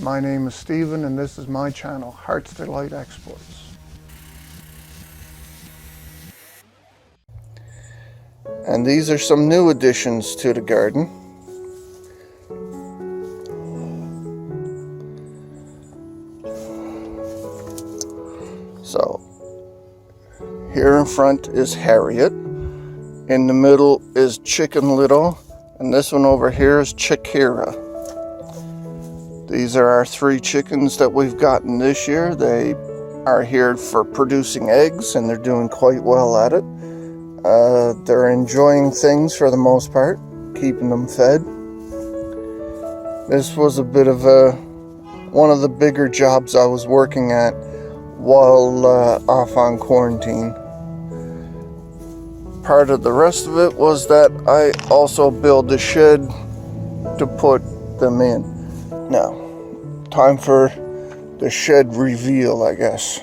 My name is Stephen and this is my channel, Heart's Delight Exports. And these are some new additions to the garden. So, here in front is Harriet. In the middle is Chicken Little. And this one over here is Chiquira. These are our 3 chickens that we've gotten this year. They are here for producing eggs and they're doing quite well at it. They're enjoying things for the most part, keeping them fed. This was a bit of one of the bigger jobs I was working at while off on quarantine. Part of the rest of it was that I also built a shed to put them in. Now, time for the shed reveal, I guess.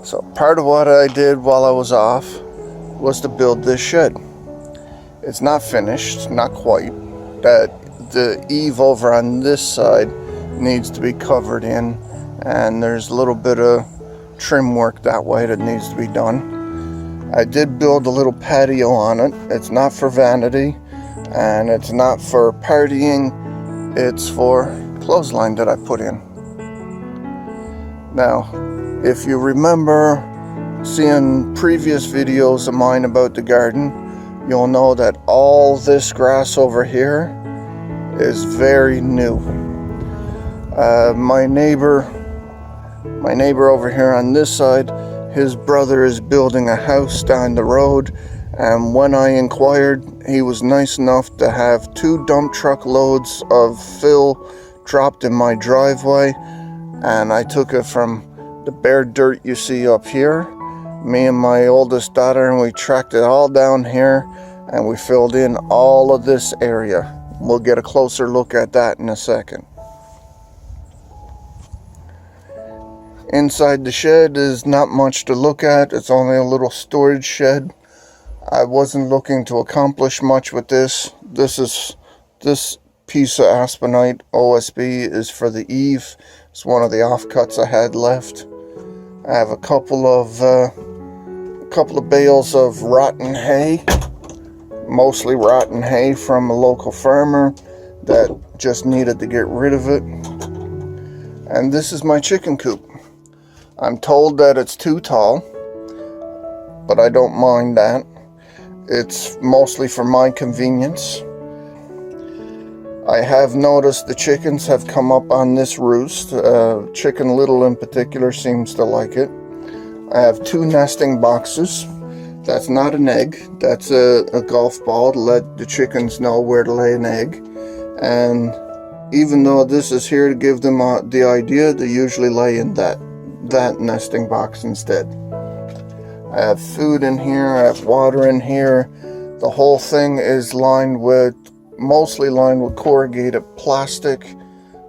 So part of what I did while I was off was to build this shed. It's not finished, not quite. That the eave over on this side needs to be covered in, and there's a little bit of trim work that way that needs to be done. I did build a little patio on it. It's not for vanity and it's not for partying. It's for clothesline that I put in. Now, if you remember seeing previous videos of mine about the garden, you'll know that all this grass over here is very new. My neighbor over here on this side, his brother is building a house down the road, and when I inquired, he was nice enough to have 2 dump truck loads of fill dropped in my driveway, and I took it from the bare dirt you see up here, me and my oldest daughter, and we tracked it all down here and we filled in all of this area. We'll get a closer look at that in a second. Inside the shed is not much to look at. It's only a little storage shed. I wasn't looking to accomplish much with this. This piece of Aspenite OSB is for the eave. It's one of the offcuts I had left. I have a couple of bales of rotten hay, mostly rotten hay from a local farmer that just needed to get rid of it. And this is my chicken coop. I'm told that it's too tall, but I don't mind that. It's mostly for my convenience. I have noticed the chickens have come up on this roost. Chicken Little in particular seems to like it. I have 2 nesting boxes. That's not an egg. That's a golf ball to let the chickens know where to lay an egg. And even though this is here to give them the idea, they usually lay in that nesting box instead. I have food in here, I have water in here. The whole thing is mostly lined with corrugated plastic.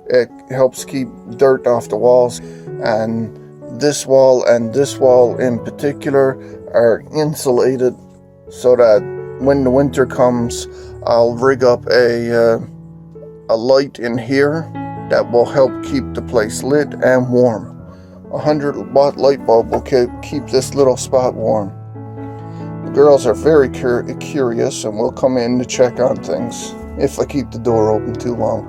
It helps keep dirt off the walls, and this wall in particular are insulated so that when the winter comes, I'll rig up a light in here that will help keep the place lit and warm. A 100-watt light bulb will keep this little spot warm. The girls are very curious and will come in to check on things if I keep the door open too long.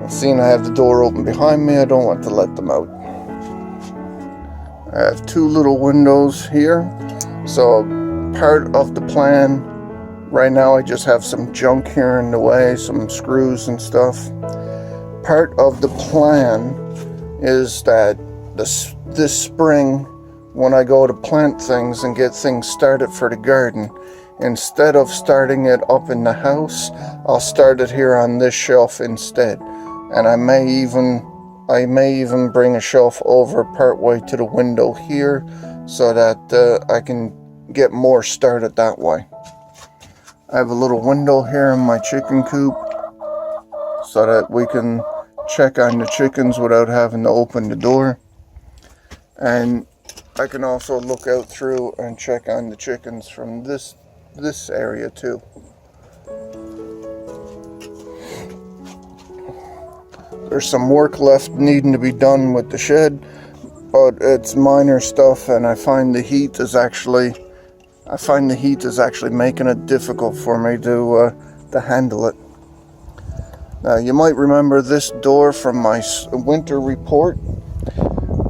Seeing I have the door open behind me, I don't want to let them out. I have 2 little windows here. So part of the plan, right now I just have some junk here in the way, some screws and stuff. Part of the plan is that this spring, when I go to plant things and get things started for the garden, instead of starting it up in the house, I'll start it here on this shelf instead. And I may even bring a shelf over partway to the window here so that I can get more started that way. I have a little window here in my chicken coop so that we can check on the chickens without having to open the door. And I can also look out through and check on the chickens from this area too. There's some work left needing to be done with the shed, but it's minor stuff, and I find the heat is actually making it difficult for me to handle it. Now, you might remember this door from my winter report.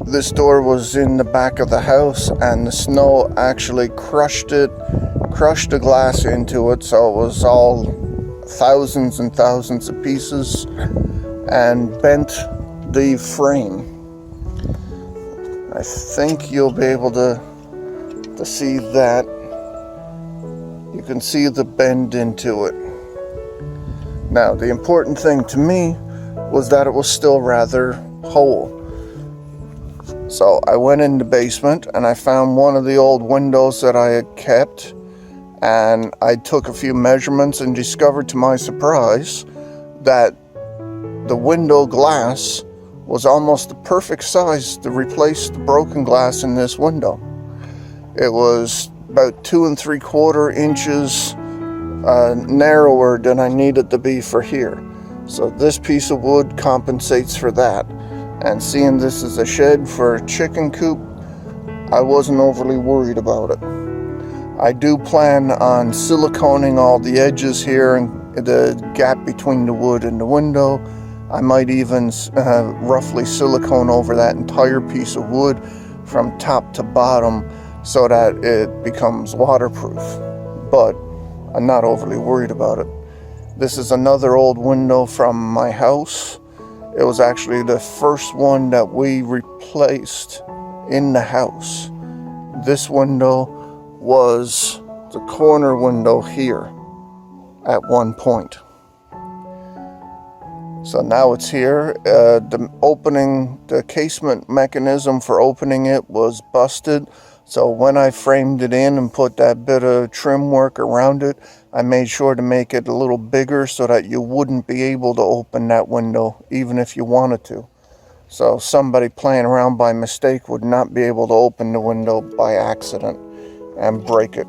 This door was in the back of the house, and the snow actually crushed the glass into it, so it was all thousands and thousands of pieces and bent the frame. I think you'll be able to see that. You can see the bend into it. Now, the important thing to me was that it was still rather whole. So I went in the basement and I found one of the old windows that I had kept, and I took a few measurements and discovered to my surprise that the window glass was almost the perfect size to replace the broken glass in this window. It was about 2 3/4 inches narrower than I needed to be for here. So this piece of wood compensates for that. And seeing this as a shed for a chicken coop, I wasn't overly worried about it. I do plan on siliconing all the edges here and the gap between the wood and the window. I might even roughly silicone over that entire piece of wood from top to bottom so that it becomes waterproof. But I'm not overly worried about it. This is another old window from my house. It was actually the first one that we replaced in the house. This window was the corner window here at one point. So now it's here. The casement mechanism for opening it was busted. So when I framed it in and put that bit of trim work around it, I made sure to make it a little bigger so that you wouldn't be able to open that window even if you wanted to. So somebody playing around by mistake would not be able to open the window by accident and break it.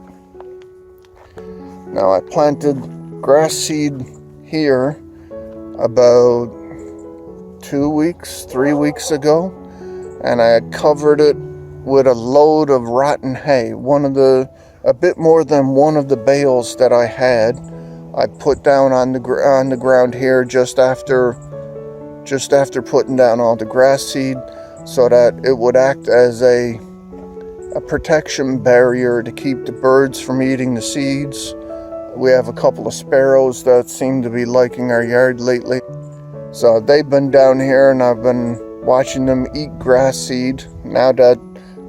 Now, I planted grass seed here about 3 weeks ago, and I had covered it with a load of rotten hay. A bit more than one of the bales that I had, I put down on the ground here just after putting down all the grass seed, so that it would act as a protection barrier to keep the birds from eating the seeds. We have a couple of sparrows that seem to be liking our yard lately, so they've been down here and I've been watching them eat grass seed. Now that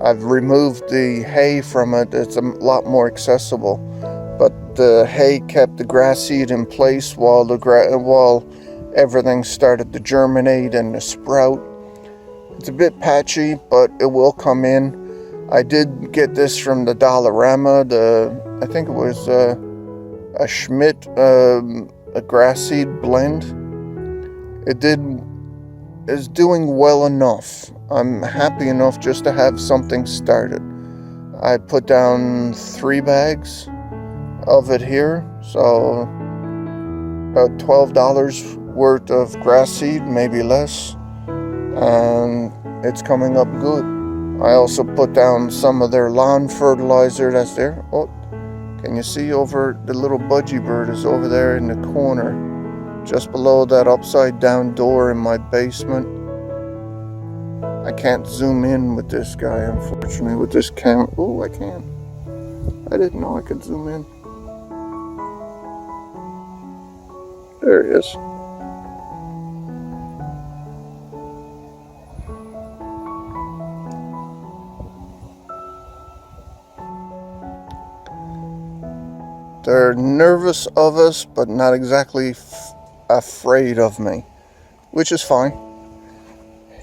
I've removed the hay from it, it's a lot more accessible. But the hay kept the grass seed in place while everything started to germinate and to sprout. It's a bit patchy, but it will come in. I did get this from the Dollarama. I think it was a Schmidt, a grass seed blend. Is doing well enough. I'm happy enough just to have something started. I put down 3 bags of it here, so about $12 worth of grass seed, maybe less, and it's coming up good. I also put down some of their lawn fertilizer that's there. Oh, can you see over the little budgie bird is over there in the corner, just below that upside down door in my basement. I can't zoom in with this guy, unfortunately, with this camera. Oh, I can. I didn't know I could zoom in. There he is. They're nervous of us, but not exactly afraid of me, which is fine.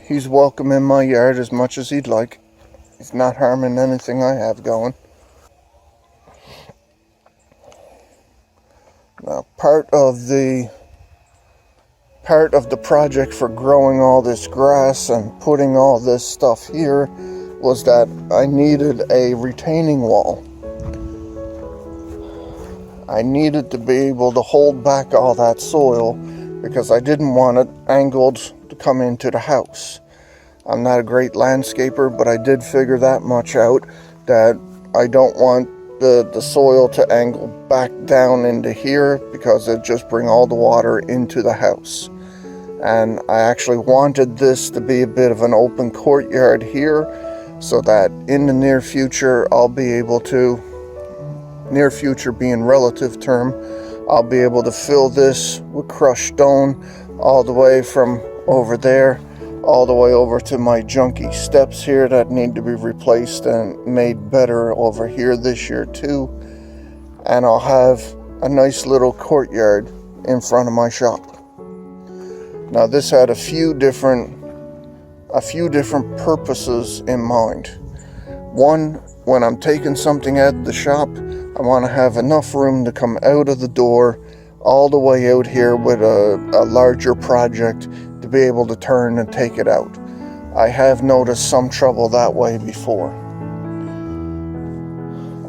He's welcome in my yard as much as he'd like. He's not harming anything I have going. Now, part of the project for growing all this grass and putting all this stuff here was that I needed a retaining wall. I needed to be able to hold back all that soil because I didn't want it angled to come into the house. I'm not a great landscaper, but I did figure that much out, that I don't want the soil to angle back down into here, because it just bring all the water into the house. And I actually wanted this to be a bit of an open courtyard here, so that in the near future I'll be able to, near future being relative term, I'll be able to fill this with crushed stone all the way from over there all the way over to my junky steps here that need to be replaced and made better over here this year too. And I'll have a nice little courtyard in front of my shop. Now this had a few different purposes in mind. One, when I'm taking something out of the shop, I want to have enough room to come out of the door all the way out here with a larger project to be able to turn and take it out. I have noticed some trouble that way before.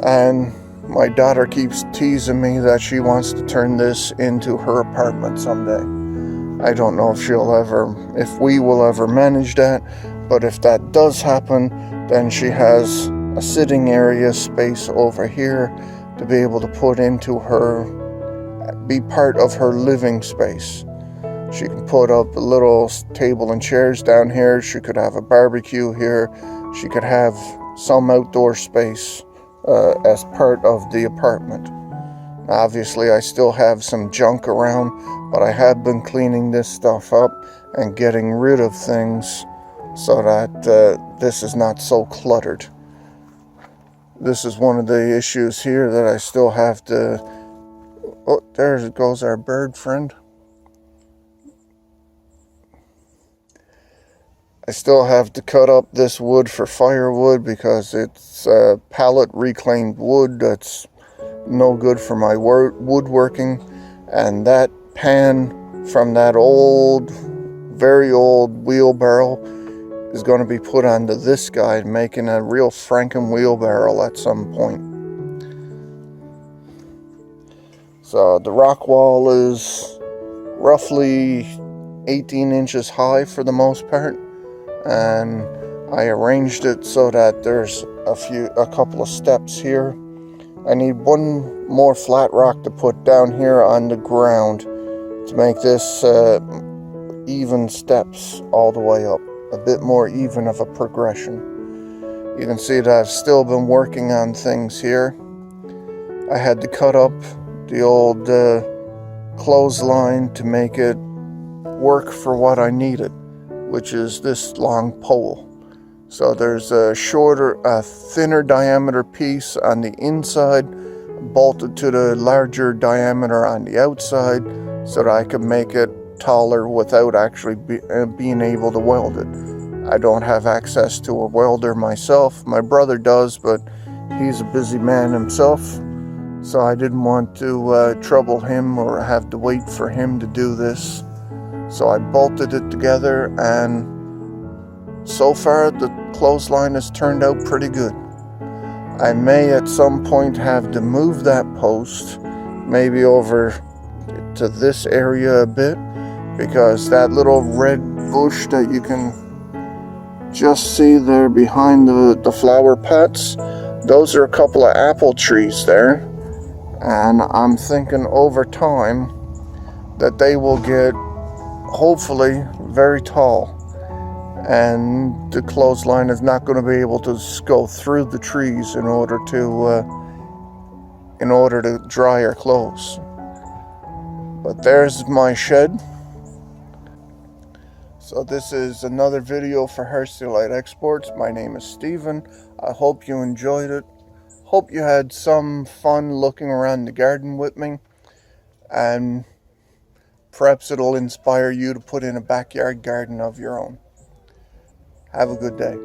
And my daughter keeps teasing me that she wants to turn this into her apartment someday. I don't know if we will ever manage that, but if that does happen, then she has a sitting area space over here to be able to put into her, be part of her living space. She can put up a little table and chairs down here. She could have a barbecue here. She could have some outdoor space as part of the apartment. Obviously, I still have some junk around, but I have been cleaning this stuff up and getting rid of things so that this is not so cluttered. This is one of the issues here that I still have to... Oh, there goes our bird friend. I still have to cut up this wood for firewood because it's pallet reclaimed wood that's no good for my woodworking. And that pan from that old, very old wheelbarrow is going to be put onto this guy, making a real Franken wheelbarrow at some point. So the rock wall is roughly 18 inches high for the most part, and I arranged it so that there's a couple of steps here. I need one more flat rock to put down here on the ground to make this even steps all the way up, a bit more even of a progression. You can see that I've still been working on things here. I had to cut up the old clothesline to make it work for what I needed, which is this long pole. So there's a thinner diameter piece on the inside, bolted to the larger diameter on the outside, so that I could make it taller without actually being able to weld it. I don't have access to a welder myself. My brother does, but he's a busy man himself, so I didn't want to trouble him or have to wait for him to do this. So I bolted it together, and so far the clothesline has turned out pretty good. I may at some point have to move that post maybe over to this area a bit, because that little red bush that you can just see there behind the flower pots, those are a couple of apple trees there, and I'm thinking over time that they will get hopefully very tall, and the clothesline is not going to be able to go through the trees in order to dry our clothes. But there's my shed. So this is another video for Herciolite Exports. My name is Steven. I hope you enjoyed it. Hope you had some fun looking around the garden with me, and perhaps it'll inspire you to put in a backyard garden of your own. Have a good day.